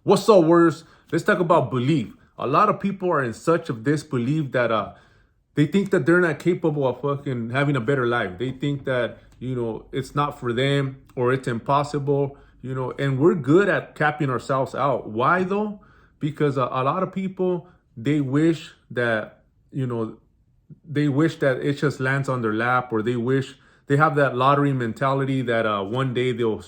What's up, words? Let's talk about belief. A lot of people are in such of disbelief that they think that they're not capable of fucking having a better life. They think that it's not for them or it's impossible. And we're good at capping ourselves out. Why though? Because a lot of people, they wish that they wish that it just lands on their lap, or they wish they have that lottery mentality that one day they'll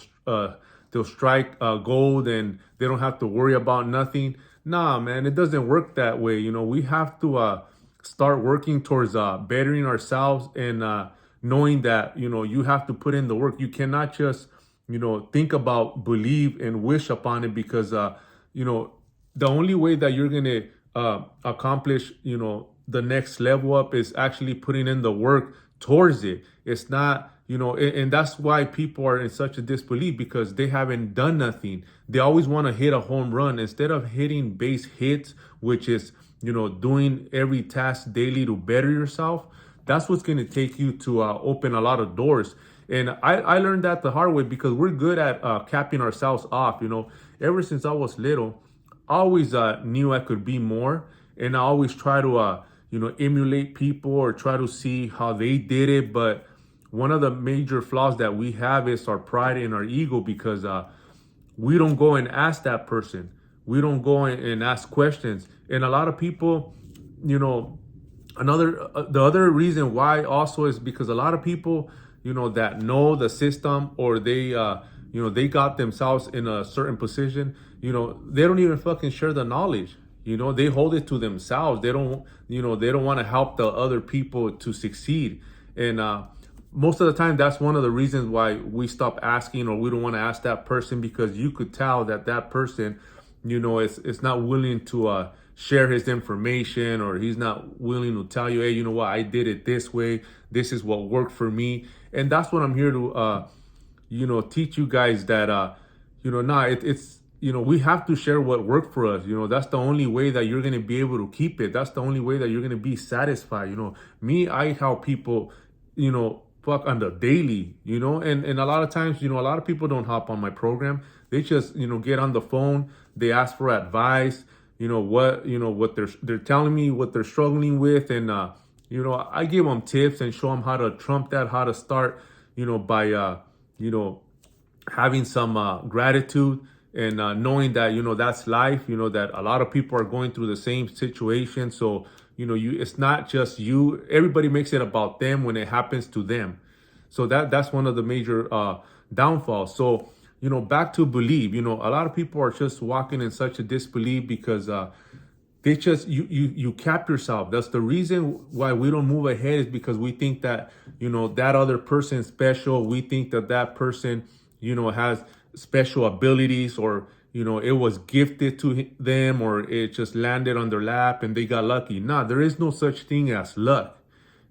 strike gold and they don't have to worry about nothing. Nah, man, it doesn't work that way. We have to start working towards bettering ourselves, and knowing that you have to put in the work. You cannot just think about, believe, and wish upon it, because you know the only way that you're gonna accomplish the next level up is actually putting in the work towards it. It's not, and that's why people are in such a disbelief, because they haven't done nothing. They always want to hit a home run instead of hitting base hits, which is doing every task daily to better yourself. That's what's going to take you to open a lot of doors. And I learned that the hard way, because we're good at capping ourselves off. Ever since I was little, I always knew I could be more, and I always try to emulate people or try to see how they did it. But one of the major flaws that we have is our pride and our ego, because we don't go and ask that person. We don't go and ask questions. And a lot of people, the other reason why also is because a lot of people, that know the system, or they got themselves in a certain position, they don't even fucking share the knowledge. They hold it to themselves. They don't want to help the other people to succeed. And most of the time, that's one of the reasons why we stop asking, or we don't want to ask that person, because you could tell that person, it's not willing to share his information, or he's not willing to tell you, hey, you know what, I did it this way. This is what worked for me. And that's what I'm here to, teach you guys, that, it's, we have to share what worked for us. That's the only way that you're going to be able to keep it. That's the only way that you're going to be satisfied. Me, I help people, fuck on the daily, and a lot of times, a lot of people don't hop on my program. They just, get on the phone. They ask for advice, what they're telling me, what they're struggling with. And, I give them tips and show them how to trump that, how to start, by, having some gratitude, and knowing that that's life. That a lot of people are going through the same situation. So it's not just you. Everybody makes it about them when it happens to them. So that's one of the major downfalls. So back to believe. A lot of people are just walking in such a disbelief, because they just you cap yourself. That's the reason why we don't move ahead, is because we think that that other person is special. We think that person has special abilities, or it was gifted to them, or it just landed on their lap and they got lucky. Nah, there is no such thing as luck.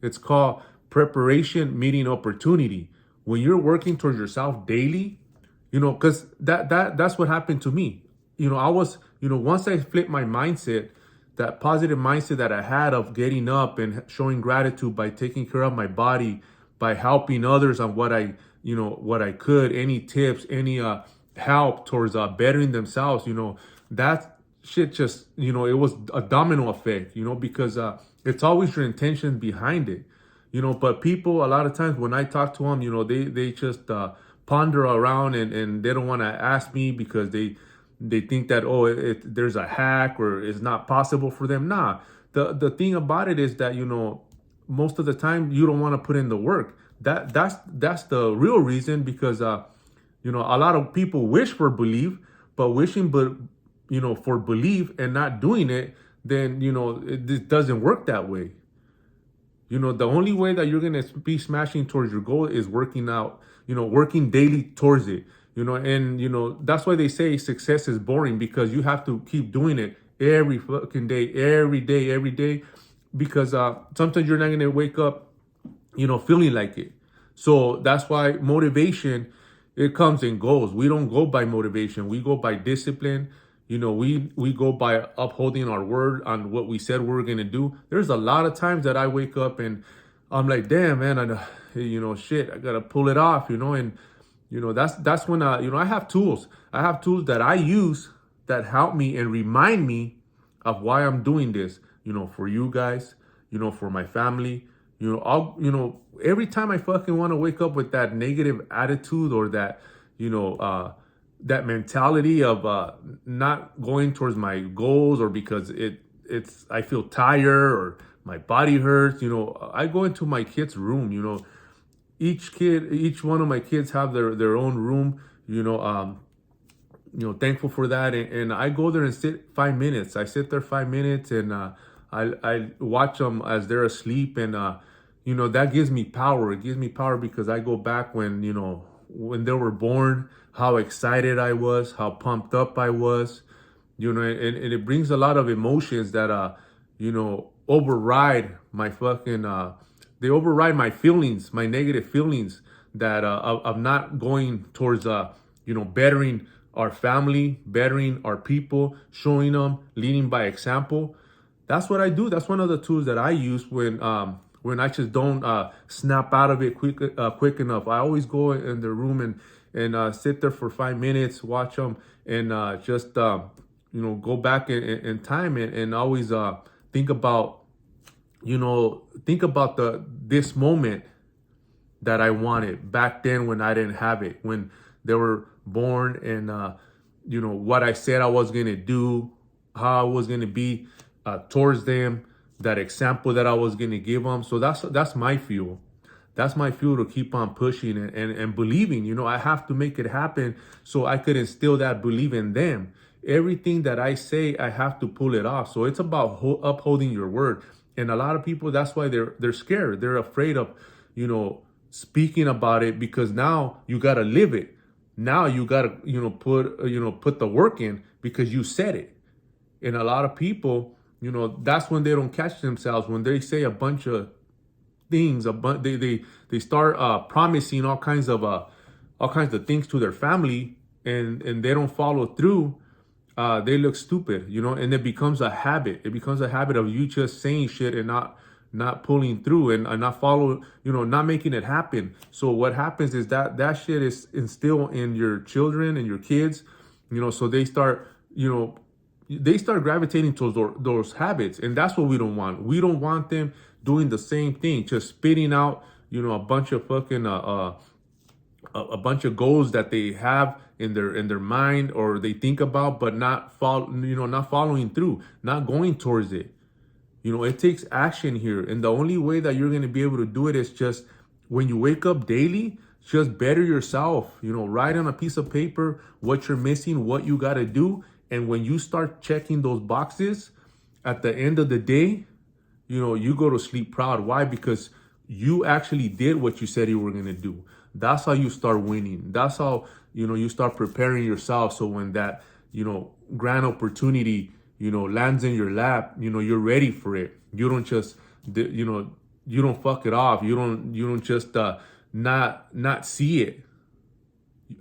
It's called preparation meeting opportunity. When you're working towards yourself daily, because that's what happened to me. I was, once I flipped my mindset, that positive mindset that I had of getting up and showing gratitude by taking care of my body, by helping others on what I could, any tips, any help towards bettering themselves, that shit just, it was a domino effect, because it's always your intention behind it, but people, a lot of times when I talk to them, they just ponder around, and they don't want to ask me, because they think that, there's a hack, or it's not possible for them. Nah, the thing about it is that, most of the time you don't want to put in the work. That's the real reason, because a lot of people wish for belief, but wishing for belief and not doing it, then it doesn't work that way. The only way that you're gonna be smashing towards your goal is working out, working daily towards it. And that's why they say success is boring, because you have to keep doing it every fucking day, every day, every day, because sometimes you're not gonna wake up feeling like it. So that's why motivation, it comes and goes. We don't go by motivation. We go by discipline. We go by upholding our word on what we said we were going to do. There's a lot of times that I wake up and I'm like, damn, man, shit, I got to pull it off, and that's when, I have tools. I have tools that I use that help me and remind me of why I'm doing this, for you guys, for my family, every time I fucking want to wake up with that negative attitude or that, you know, uh, that mentality of not going towards my goals, or because I feel tired or my body hurts, I go into my kid's room, each one of my kids have their own room, thankful for that. And I go there and sit 5 minutes. I sit there 5 minutes, and I watch them as they're asleep. And, that gives me power. It gives me power because I go back when they were born, how excited I was, how pumped up I was, and it brings a lot of emotions that, override my they override my feelings, my negative feelings that of not going towards bettering our family, bettering our people, showing them, leading by example. That's what I do. That's one of the tools that I use when I just don't snap out of it quick enough. I always go in the room and sit there for 5 minutes, watch them, and just go back in time, and always think about this moment that I wanted back then when I didn't have it, when they were born, and what I said I was gonna do, how I was gonna be towards them, that example that I was gonna give them. So that's my fuel. That's my fuel to keep on pushing and believing. I have to make it happen so I could instill that belief in them. Everything that I say, I have to pull it off. So it's about upholding your word. And a lot of people, that's why they're scared. They're afraid of, speaking about it, because now you got to live it. Now you got to, put the work in because you said it. And a lot of people, that's when they don't catch themselves, when they say a bunch of things, they start promising all kinds of things to their family, and they don't follow through. They look stupid, and it becomes a habit. It becomes a habit of you just saying shit and not pulling through, and not follow, not making it happen. So what happens is that shit is instilled in your children and your kids, so they start gravitating towards those habits. And that's what we don't want. We don't want them doing the same thing, just spitting out, a bunch of fucking a bunch of goals that they have in their mind, or they think about, but not following through, not going towards it. It takes action here, and the only way that you're going to be able to do it is just when you wake up daily, just better yourself. Write on a piece of paper what you're missing, what you got to do, and when you start checking those boxes at the end of the day, you go to sleep proud. Why? Because you actually did what you said you were going to do. That's how you start winning. That's how, you start preparing yourself. So when that, grand opportunity, lands in your lap, you're ready for it. You don't just, you don't fuck it off. You don't just not see it.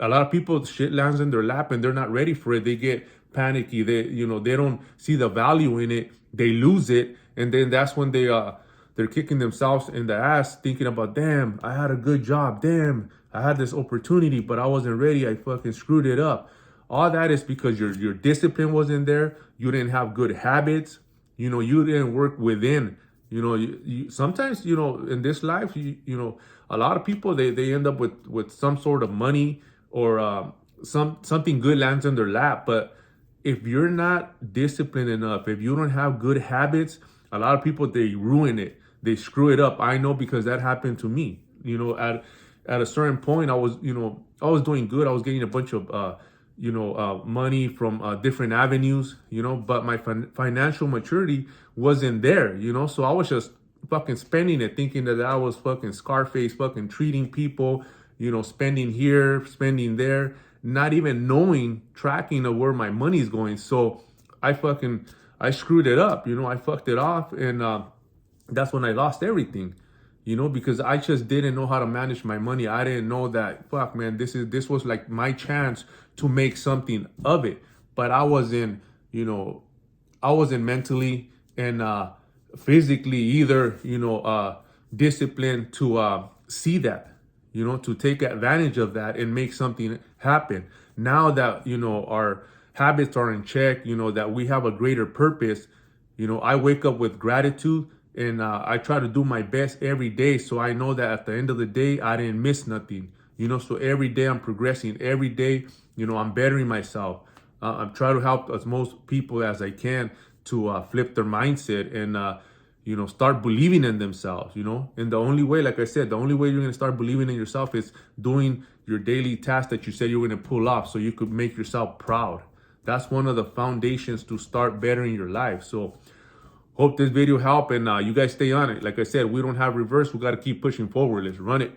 A lot of people, shit lands in their lap and they're not ready for it. They get panicky. They don't see the value in it. They lose it. And then that's when they're kicking themselves in the ass, thinking about, damn, I had a good job. Damn, I had this opportunity, but I wasn't ready. I fucking screwed it up. All that is because your discipline wasn't there. You didn't have good habits. You didn't work within. Sometimes, in this life, a lot of people, they end up with some sort of money, or something good lands in their lap. But if you're not disciplined enough, if you don't have good habits, a lot of people, they ruin it. They screw it up. I know, because that happened to me. At a certain point, I was doing good. I was getting a bunch of, money from different avenues, but my financial maturity wasn't there, so I was just fucking spending it, thinking that I was fucking Scarface, fucking treating people, spending here, spending there, not even knowing, tracking of where my money's going. So I screwed it up, I fucked it off, and that's when I lost everything, because I just didn't know how to manage my money. I didn't know that, fuck, man, this was like my chance to make something of it. But I wasn't mentally and physically either, disciplined to see that, to take advantage of that and make something happen. Now that, habits are in check, that we have a greater purpose. I wake up with gratitude, and I try to do my best every day. So I know that at the end of the day, I didn't miss nothing. So every day I'm progressing. Every day, I'm bettering myself. I'm trying to help as most people as I can to flip their mindset and, start believing in themselves, And the only way, like I said, the only way you're going to start believing in yourself is doing your daily task that you said you were going to pull off so you could make yourself proud. That's one of the foundations to start bettering your life. So hope this video helped, and you guys stay on it. Like I said, we don't have reverse. We got to keep pushing forward. Let's run it.